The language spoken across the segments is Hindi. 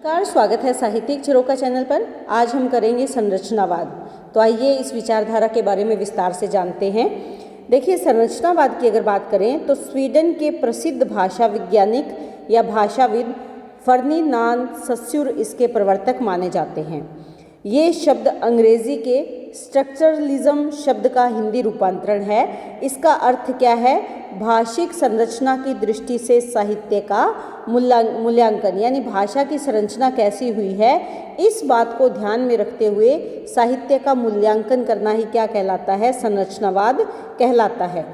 नमस्कार, स्वागत है साहित्यिक झरोखा चैनल पर। आज हम करेंगे संरचनावाद। तो आइए इस विचारधारा के बारे में विस्तार से जानते हैं। देखिए, संरचनावाद की अगर बात करें तो स्वीडन के प्रसिद्ध भाषा वैज्ञानिक या भाषाविद फर्डिनांड सस्सूर इसके प्रवर्तक माने जाते हैं। ये शब्द अंग्रेजी के स्ट्रक्चरलिज्म शब्द का हिंदी रूपांतरण है। इसका अर्थ क्या है? भाषिक संरचना की दृष्टि से साहित्य का मूल्यांकन, यानी भाषा की संरचना कैसी हुई है, इस बात को ध्यान में रखते हुए साहित्य का मूल्यांकन करना ही क्या कहलाता है? संरचनावाद कहलाता है।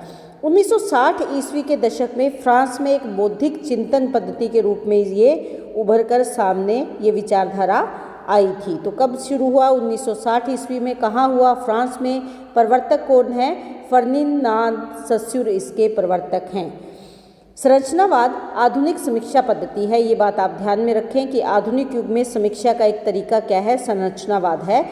1960 ईस्वी के दशक में फ्रांस में एक बौद्धिक चिंतन पद्धति के रूप में ये उभर कर सामने ये विचारधारा आई थी। तो कब शुरू हुआ? 1960 ईस्वी में। कहाँ हुआ? फ्रांस में। प्रवर्तक कौन है? फर्डिनांड सस्सूर इसके प्रवर्तक हैं। संरचनावाद आधुनिक समीक्षा पद्धति है। ये बात आप ध्यान में रखें कि आधुनिक युग में समीक्षा का एक तरीका क्या है? संरचनावाद है।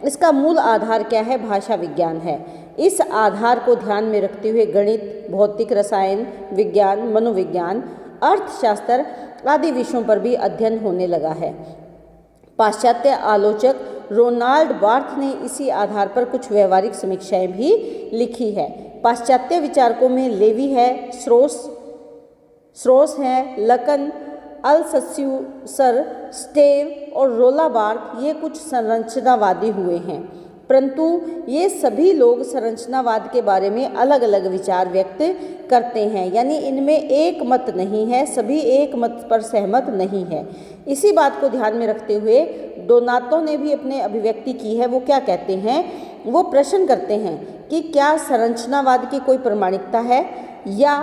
इसका मूल आधार क्या है? भाषा विज्ञान है। इस आधार को ध्यान में रखते हुए गणित, भौतिक रसायन विज्ञान, मनोविज्ञान, अर्थशास्त्र आदि विषयों पर भी अध्ययन होने लगा है। पाश्चात्य आलोचक रोनाल्ड बार्थ ने इसी आधार पर कुछ व्यवहारिक समीक्षाएं भी लिखी है। पाश्चात्य विचारकों में लेवी है, स्ट्रोस है, लकन, अल्थस्यूसर, स्टेव और रोला बार्थ, ये कुछ संरचनावादी हुए हैं। परंतु ये सभी लोग संरचनावाद के बारे में अलग अलग विचार व्यक्त करते हैं, यानी इनमें एक मत नहीं है, सभी एक मत पर सहमत नहीं है। इसी बात को ध्यान में रखते हुए डोनातो ने भी अपने अभिव्यक्ति की है। वो क्या कहते हैं? वो प्रश्न करते हैं कि क्या संरचनावाद की कोई प्रामाणिकता है या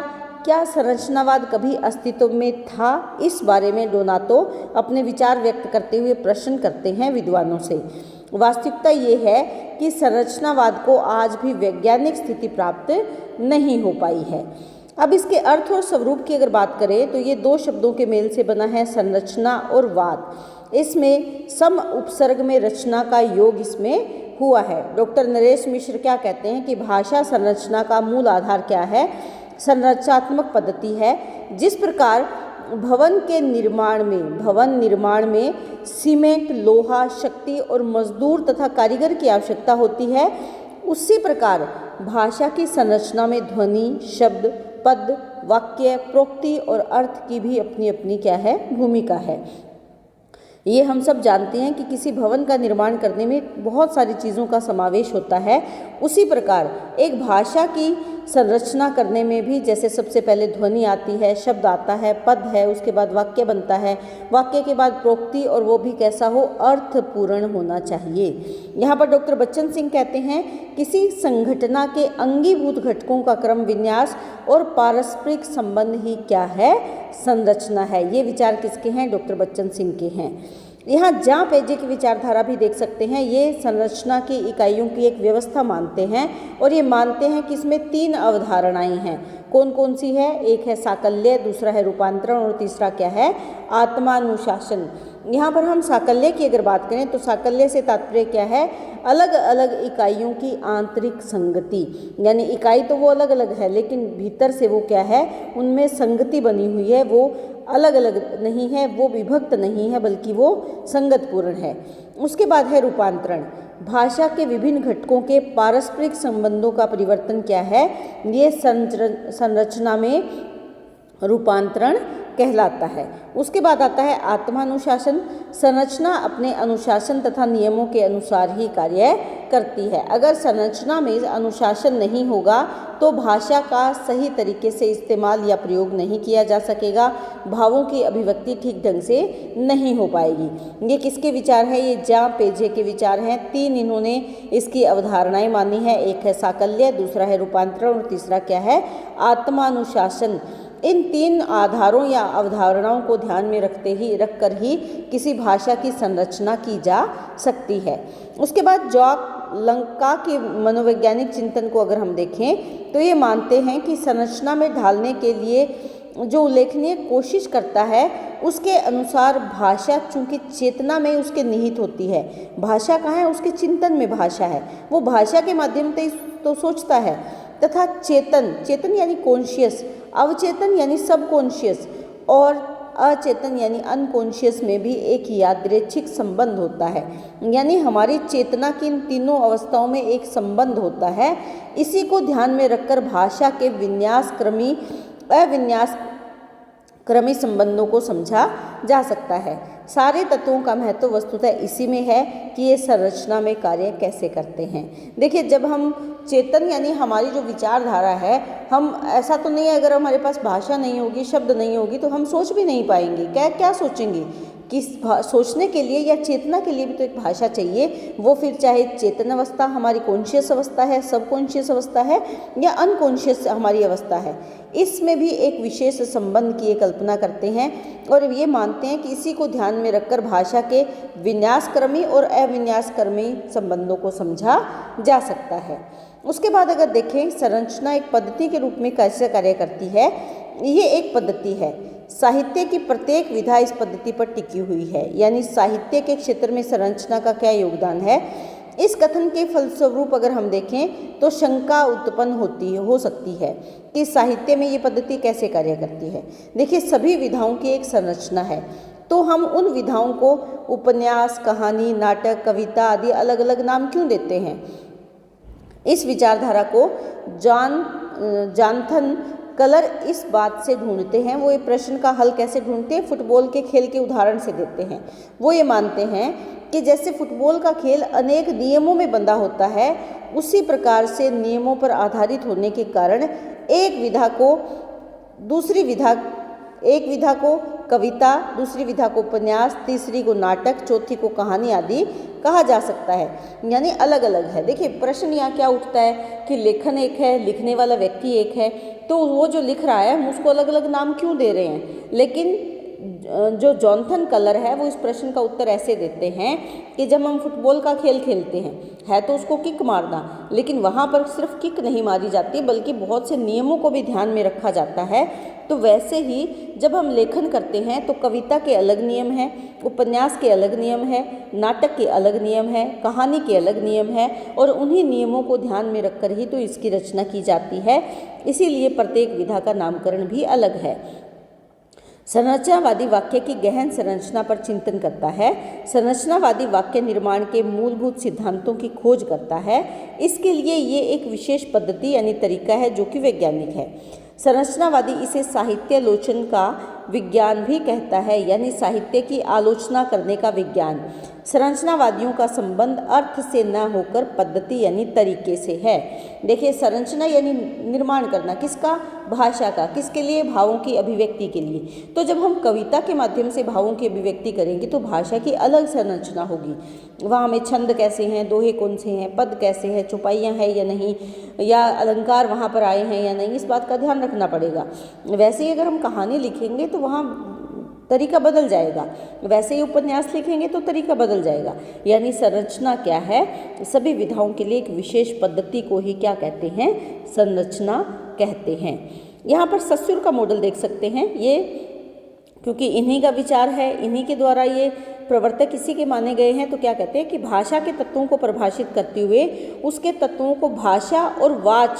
क्या संरचनावाद कभी अस्तित्व में था? इस बारे में डोनातो अपने विचार व्यक्त करते हुए प्रश्न करते हैं विद्वानों से। वास्तविकता ये है कि संरचनावाद को आज भी वैज्ञानिक स्थिति प्राप्त नहीं हो पाई है। अब इसके अर्थ और स्वरूप की अगर बात करें तो ये दो शब्दों के मेल से बना है, संरचना और वाद। इसमें सम उपसर्ग में रचना का योग इसमें हुआ है। डॉक्टर नरेश मिश्र क्या कहते हैं कि भाषा संरचना का मूल आधार क्या है? संरचनात्मक पद्धति है। जिस प्रकार भवन निर्माण में सीमेंट, लोहा, शक्ति और मजदूर तथा कारीगर की आवश्यकता होती है, उसी प्रकार भाषा की संरचना में ध्वनि, शब्द, पद, वाक्य, प्रोक्ति और अर्थ की भी अपनी अपनी क्या है? भूमिका है। ये हम सब जानते हैं कि किसी भवन का निर्माण करने में बहुत सारी चीज़ों का समावेश होता है। उसी प्रकार एक भाषा की संरचना करने में भी जैसे सबसे पहले ध्वनि आती है, शब्द आता है, पद है, उसके बाद वाक्य बनता है, वाक्य के बाद प्रोक्ति, और वो भी कैसा हो? अर्थपूर्ण होना चाहिए। यहाँ पर डॉक्टर बच्चन सिंह कहते हैं किसी संघटना के अंगीभूत घटकों का क्रम विन्यास और पारस्परिक संबंध ही क्या है? संरचना है। ये विचार किसके हैं? डॉक्टर बच्चन सिंह के हैं। यहाँ जहाँ पेजे की विचारधारा भी देख सकते हैं। ये संरचना की इकाइयों की एक व्यवस्था मानते हैं और ये मानते हैं कि इसमें तीन अवधारणाएं हैं। कौन कौन सी है? एक है साकल्य, दूसरा है रूपांतरण और तीसरा क्या है? आत्मानुशासन। यहाँ पर हम साकल्य की अगर बात करें तो साकल्य से तात्पर्य क्या है? अलग अलग इकाइयों की आंतरिक संगति, यानी इकाई तो वो अलग अलग है लेकिन भीतर से वो क्या है? उनमें संगति बनी हुई है, वो अलग अलग नहीं है, वो विभक्त नहीं है, बल्कि वो संगतपूर्ण है। उसके बाद है रूपांतरण। भाषा के विभिन्न घटकों के पारस्परिक संबंधों का परिवर्तन क्या है? ये संरचना में रूपांतरण कहलाता है। उसके बाद आता है आत्मानुशासन। संरचना अपने अनुशासन तथा नियमों के अनुसार ही कार्य करती है। अगर संरचना में अनुशासन नहीं होगा तो भाषा का सही तरीके से इस्तेमाल या प्रयोग नहीं किया जा सकेगा, भावों की अभिव्यक्ति ठीक ढंग से नहीं हो पाएगी। ये किसके विचार है? ये जॉन पेजे के विचार हैं। तीन इन्होंने इसकी अवधारणाएं मानी है। एक है साकल्य, दूसरा है रूपांतरण और तीसरा क्या है? आत्मानुशासन। इन तीन आधारों या अवधारणाओं को ध्यान में रखकर ही किसी भाषा की संरचना की जा सकती है। उसके बाद जॉक लंका के मनोवैज्ञानिक चिंतन को अगर हम देखें तो ये मानते हैं कि संरचना में ढालने के लिए जो उल्लेखनीय कोशिश करता है उसके अनुसार भाषा चूंकि चेतना में उसके निहित होती है। भाषा कहाँ है? उसके चिंतन में भाषा है। वो भाषा के माध्यम से तो सोचता है, तथा चेतन यानी कॉन्शियस, अवचेतन यानी सबकॉन्शियस, और अचेतन यानी अनकॉन्शियस में भी एक यादृच्छिक संबंध होता है, यानी हमारी चेतना की इन तीनों अवस्थाओं में एक संबंध होता है। इसी को ध्यान में रखकर भाषा के विन्यासक्रमी अविन्यासक्रमी संबंधों को समझा जा सकता है। सारे तत्वों का महत्व वस्तुतः इसी में है कि ये संरचना में कार्य कैसे करते हैं। देखिए, जब हम चेतन यानी हमारी जो विचारधारा है, हम ऐसा तो नहीं है अगर हमारे पास भाषा नहीं होगी, शब्द नहीं होगी तो हम सोच भी नहीं पाएंगे। क्या सोचेंगे कि सोचने के लिए या चेतना के लिए भी तो एक भाषा चाहिए। वो फिर चाहे चेतन अवस्था हमारी कॉन्शियस अवस्था है, सब कॉन्शियस अवस्था है या अनकॉन्शियस हमारी अवस्था है, इसमें भी एक विशेष संबंध की कल्पना करते हैं और ये मानते हैं कि इसी को ध्यान में रखकर भाषा के विन्यासक्रमी और अविन्यासक्रमी संबंधों को समझा जा सकता है। उसके बाद अगर देखें संरचना एक पद्धति के रूप में कैसे कार्य करती है, ये एक पद्धति है। साहित्य की प्रत्येक विधा इस पद्धति पर टिकी हुई है, यानी साहित्य के क्षेत्र में संरचना का क्या योगदान है। इस कथन के फलस्वरूप अगर हम देखें तो शंका उत्पन्न हो सकती है कि साहित्य में ये पद्धति कैसे कार्य करती है। देखिए, सभी विधाओं की एक संरचना है, तो हम उन विधाओं को उपन्यास, कहानी, नाटक, कविता आदि अलग अलग नाम क्यों देते हैं। इस विचारधारा को जॉनथन कलर इस बात से ढूंढते हैं, वो ये प्रश्न का हल कैसे ढूंढते हैं, फुटबॉल के खेल के उदाहरण से देते हैं। वो ये मानते हैं कि जैसे फुटबॉल का खेल अनेक नियमों में बंधा होता है, उसी प्रकार से नियमों पर आधारित होने के कारण एक विधा को कविता, दूसरी विधा को उपन्यास, तीसरी को नाटक, चौथी को कहानी आदि कहा जा सकता है, यानी अलग अलग है। देखिए, प्रश्न यहाँ क्या उठता है कि लेखन एक है, लिखने वाला व्यक्ति एक है, तो वो जो लिख रहा है हम उसको अलग अलग नाम क्यों दे रहे हैं। लेकिन जो जॉनथन कलर है वो इस प्रश्न का उत्तर ऐसे देते हैं कि जब हम फुटबॉल का खेल खेलते हैं, है तो उसको किक मारना, लेकिन वहाँ पर सिर्फ किक नहीं मारी जाती बल्कि बहुत से नियमों को भी ध्यान में रखा जाता है। तो वैसे ही जब हम लेखन करते हैं तो कविता के अलग नियम हैं, उपन्यास के अलग नियम है, नाटक के अलग नियम है, कहानी के अलग नियम है और उन्हीं नियमों को ध्यान में रखकर ही तो इसकी रचना की जाती है। इसीलिए प्रत्येक विधा का नामकरण भी अलग है। संरचनावादी वाक्य की गहन संरचना पर चिंतन करता है। संरचनावादी वाक्य निर्माण के मूलभूत सिद्धांतों की खोज करता है। इसके लिए ये एक विशेष पद्धति यानी तरीका है जो कि वैज्ञानिक है। संरचनावादी इसे साहित्यालोचन का विज्ञान भी कहता है, यानी साहित्य की आलोचना करने का विज्ञान। संरचनावादियों का संबंध अर्थ से न होकर पद्धति यानी तरीके से है। देखिए, संरचना यानी निर्माण करना किसका, भाषा का, किसके लिए, भावों की अभिव्यक्ति के लिए। तो जब हम कविता के माध्यम से भावों की अभिव्यक्ति करेंगे तो भाषा की अलग संरचना होगी। वहाँ में छंद कैसे हैं, दोहे कौन से हैं, पद कैसे हैं, चौपाइयाँ हैं या नहीं, या अलंकार वहाँ पर आए हैं या नहीं, इस बात का ध्यान रखना पड़ेगा। वैसे ही अगर हम कहानी लिखेंगे तो वहाँ तरीका बदल जाएगा, वैसे ही उपन्यास लिखेंगे तो तरीका बदल जाएगा। यानी संरचना क्या है, सभी विधाओं के लिए एक विशेष पद्धति को ही क्या कहते हैं, संरचना कहते हैं। यहाँ पर सस्युर का मॉडल देख सकते हैं। ये क्योंकि इन्हीं का विचार है, इन्हीं के द्वारा ये प्रवर्तक इसी के माने गए हैं, तो क्या कहते हैं कि भाषा के तत्वों को परिभाषित करते हुए उसके तत्वों को भाषा और वाच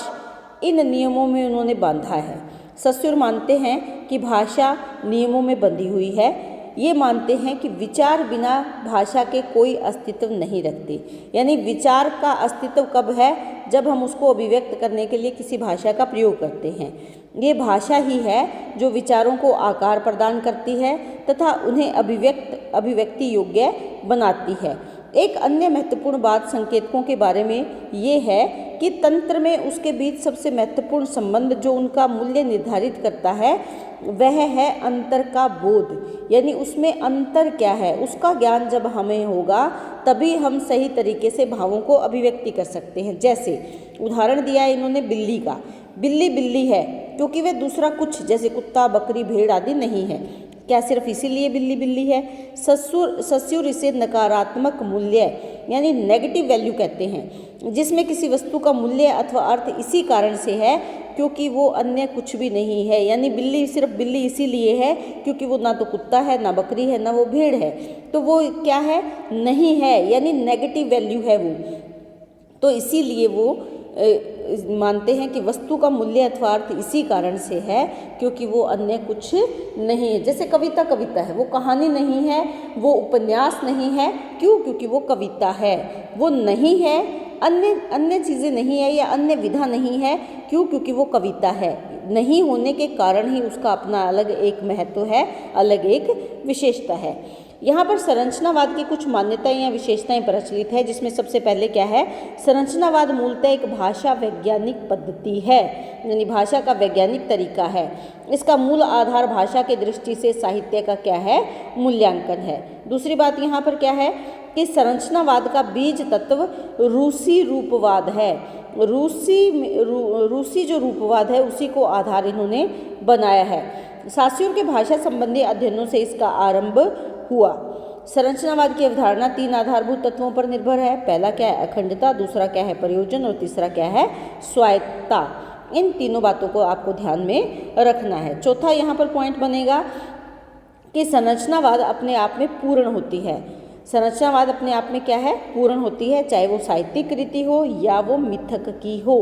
इन नियमों में उन्होंने बांधा है। सस्युर मानते हैं कि भाषा नियमों में बंधी हुई है। ये मानते हैं कि विचार बिना भाषा के कोई अस्तित्व नहीं रखते, यानी विचार का अस्तित्व कब है, जब हम उसको अभिव्यक्त करने के लिए किसी भाषा का प्रयोग करते हैं। ये भाषा ही है जो विचारों को आकार प्रदान करती है तथा उन्हें अभिव्यक्ति योग्य बनाती है। एक अन्य महत्वपूर्ण बात संकेतकों के बारे में ये है कि तंत्र में उसके बीच सबसे महत्वपूर्ण संबंध जो उनका मूल्य निर्धारित करता है वह है अंतर का बोध, यानी उसमें अंतर क्या है उसका ज्ञान जब हमें होगा तभी हम सही तरीके से भावों को अभिव्यक्ति कर सकते हैं। जैसे उदाहरण दिया है इन्होंने बिल्ली का, बिल्ली बिल्ली है क्योंकि वह दूसरा कुछ जैसे कुत्ता, बकरी, भेड़ आदि नहीं है। क्या सिर्फ इसीलिए बिल्ली बिल्ली है? सस्युर इसे नकारात्मक मूल्य यानी नेगेटिव वैल्यू कहते हैं, जिसमें किसी वस्तु का मूल्य अथवा अर्थ इसी कारण से है क्योंकि वो अन्य कुछ भी नहीं है। यानी बिल्ली सिर्फ बिल्ली इसीलिए है क्योंकि वो ना तो कुत्ता है, ना बकरी है, ना वो भेड़ है, तो वो क्या है, नहीं है, यानी नेगेटिव वैल्यू है वो, तो इसीलिए वो मानते हैं कि वस्तु का मूल्य अथवा अर्थ इसी कारण से है क्योंकि वो अन्य कुछ नहीं है। जैसे कविता कविता है, वो कहानी नहीं है, वो उपन्यास नहीं है। क्यों? क्योंकि वो कविता है। वो नहीं है, अन्य चीज़ें नहीं है या अन्य विधा नहीं है। क्यों? क्योंकि वो कविता है। नहीं होने के कारण ही उसका अपना अलग एक महत्व है, अलग एक विशेषता है। यहाँ पर संरचनावाद की कुछ मान्यताएं या विशेषताएं प्रचलित है, जिसमें सबसे पहले क्या है, संरचनावाद मूलतः एक भाषा वैज्ञानिक पद्धति है, यानी भाषा का वैज्ञानिक तरीका है। इसका मूल आधार भाषा की दृष्टि से साहित्य का क्या है, मूल्यांकन है। दूसरी बात यहाँ पर क्या है कि संरचनावाद का बीज तत्व रूसी रूपवाद है। रूसी जो रूपवाद है उसी को आधार इन्होंने बनाया है। सास्यूर के भाषा संबंधी अध्ययनों से इसका आरंभ हुआ। संरचनावाद की अवधारणा 3 आधारभूत तत्वों पर निर्भर है। पहला क्या है, अखंडता, दूसरा क्या है, प्रयोजन, और तीसरा क्या है, स्वायत्तता। इन तीनों बातों को आपको ध्यान में रखना है। चौथा यहाँ पर पॉइंट बनेगा कि संरचनावाद अपने आप में पूर्ण होती है। संरचनावाद अपने आप में क्या है, पूर्ण होती है, चाहे वो साहित्यिक कृति हो या वो मिथक की हो।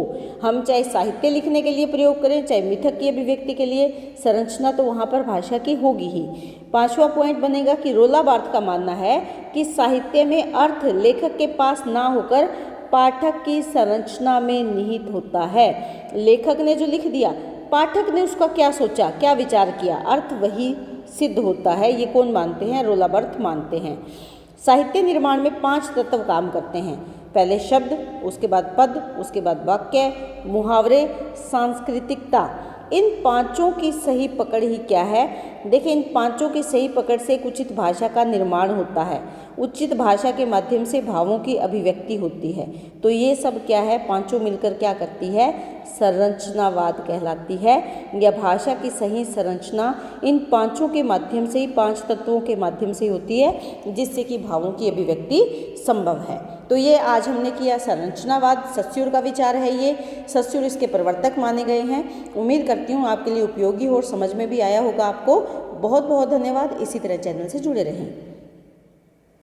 हम चाहे साहित्य लिखने के लिए प्रयोग करें, चाहे मिथक की अभिव्यक्ति के लिए, संरचना तो वहाँ पर भाषा की होगी ही। 5वां पॉइंट बनेगा कि रोला बार्थ का मानना है कि साहित्य में अर्थ लेखक के पास ना होकर पाठक की संरचना में निहित होता है। लेखक ने जो लिख दिया, पाठक ने उसका क्या सोचा, क्या विचार किया, अर्थ वही सिद्ध होता है। ये कौन मानते हैं, रोला बार्थ मानते हैं। साहित्य निर्माण में 5 तत्व काम करते हैं। पहले शब्द, उसके बाद पद, उसके बाद वाक्य, मुहावरे, सांस्कृतिकता। इन 5 की सही पकड़ ही क्या है, देखिए इन 5 की सही पकड़ से एक उचित भाषा का निर्माण होता है। उचित भाषा के माध्यम से भावों की अभिव्यक्ति होती है। तो ये सब क्या है, 5 मिलकर क्या करती है, संरचनावाद कहलाती है। या भाषा की सही संरचना इन 5 के माध्यम से ही, 5 तत्वों के माध्यम से होती है, जिससे कि भावों की अभिव्यक्ति संभव है। तो ये आज हमने किया संरचनावाद, सस्यूर का विचार है ये। सस्यूर इसके प्रवर्तक माने गए हैं। उम्मीद करती हूँ आपके लिए उपयोगी हो और समझ में भी आया होगा आपको। बहुत बहुत धन्यवाद। इसी तरह चैनल से जुड़े रहें।